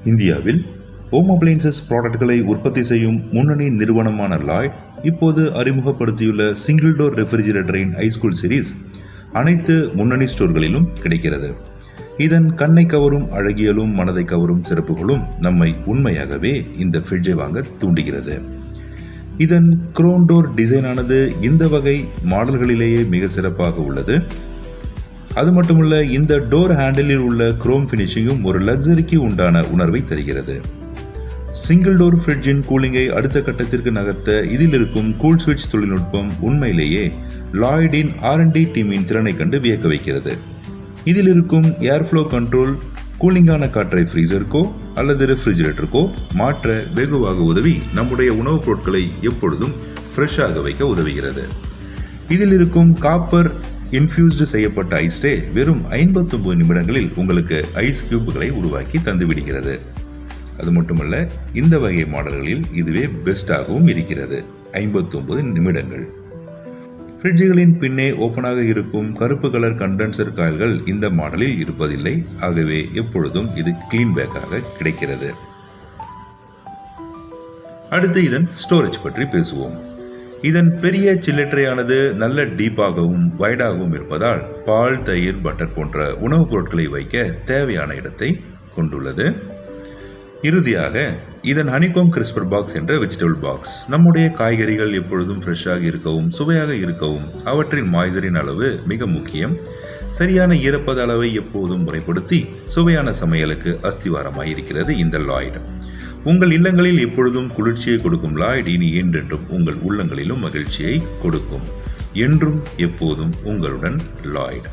இந்தியாவில் home appliances ப்ராடக்ட்களை உற்பத்தி செய்யும் முன்னணி நிறுவனமான லாய்ட் இப்போது அறிமுகப்படுத்தியுள்ள சிங்கிள் டோர் ரெஃப்ரிஜிரேட்டரின் ஹைஸ்கூல் சீரீஸ் அனைத்து முன்னணி ஸ்டோர்களிலும் கிடைக்கிறது. இதன் கண்ணை கவரும் அழகியலும் மனதை கவரும் சிறப்புகளும் நம்மை உண்மையாகவே இந்த ஃப்ரிட்ஜை வாங்க தூண்டுகிறது. இதன் குரோன் டோர் டிசைனானது இந்த வகை மாடல்களிலேயே மிக சிறப்பாக உள்ளது. அது மட்டுமல்ல, இந்த டோர் ஹேண்டிலில் உள்ள குரோம் ஃபினிஷிங்கும் ஒரு லக்ஸரிக்கு உண்டான உணர்வை தருகிறது. சிங்கிள் டோர் ஃப்ரிட்ஜின் கூலிங்கை அடுத்த கட்டத்திற்கு நகர்த்த இதில் இருக்கும் கூல் ஸ்விட்ச் தொழில்நுட்பம் உண்மையிலேயே லாய்டின் R&D டீமின் திறனை கண்டு வியக்க வைக்கிறது. இதில் இருக்கும் ஏர்ஃப்ளோ கண்ட்ரோல் கூலிங்கான காற்றை ஃப்ரீசருக்கோ அல்லது ரெஃப்ரிஜிரேட்டருக்கோ மாற்ற வெகுவாக உதவி நம்முடைய உணவுப் பொருட்களை எப்பொழுதும் ஃப்ரெஷ்ஷாக வைக்க உதவுகிறது. இதில் இருக்கும் காப்பர் இன்ஃபியூஸ்டு செய்யப்பட்ட ஐஸ் ட்ரே வெறும் 59 நிமிடங்களில் உங்களுக்கு ஐஸ் கியூப்களை உருவாக்கி தந்துவிடுகிறது. அது மட்டுமல்ல, இந்த வகை மாடல்களில் இதுவே பெஸ்டாகவும் இருக்கிறது. 59 நிமிடங்கள். ஃப்ரிட்ஜுகளின் பின்னே ஓப்பனாக இருக்கும் கருப்பு கலர் கண்டென்சர் காயில்கள் இந்த மாடலில் இருப்பதில்லை. ஆகவே எப்பொழுதும் இது கிளீன் பேக்காக கிடைக்கிறது. அடுத்து இதன் ஸ்டோரேஜ் பற்றி பேசுவோம். இதன் பெரிய சில்லட்ரையானது நல்ல டீப்பாகவும் வைடாகவும் இருப்பதால் பால், தயிர், பட்டர் போன்ற உணவுப் பொருட்களை வைக்க தேவையான இடத்தை கொண்டுள்ளது. இறுதியாக இதன் ஹனிகோம் கிறிஸ்பர் பாக்ஸ் என்ற வெஜிடபிள் பாக்ஸ் நம்முடைய காய்கறிகள் எப்பொழுதும் ஃப்ரெஷ்ஷாக இருக்கவும் சுவையாக இருக்கவும் அவற்றின் மாய்ச்சரின் அளவு மிக முக்கியம். சரியான ஈரப்பத அளவை எப்போதும் முறைப்படுத்தி சுவையான சமையலுக்கு அஸ்திவாரமாய் இருக்கிறது இந்த லாய்ட். உங்கள் இல்லங்களில் எப்பொழுதும் குளிர்ச்சியை கொடுக்கும் லாய்ட் இனி என்றென்றும் உங்கள் உள்ளங்களிலும் மகிழ்ச்சியை கொடுக்கும். என்றும் எப்போதும் உங்களுடன் லாய்ட்.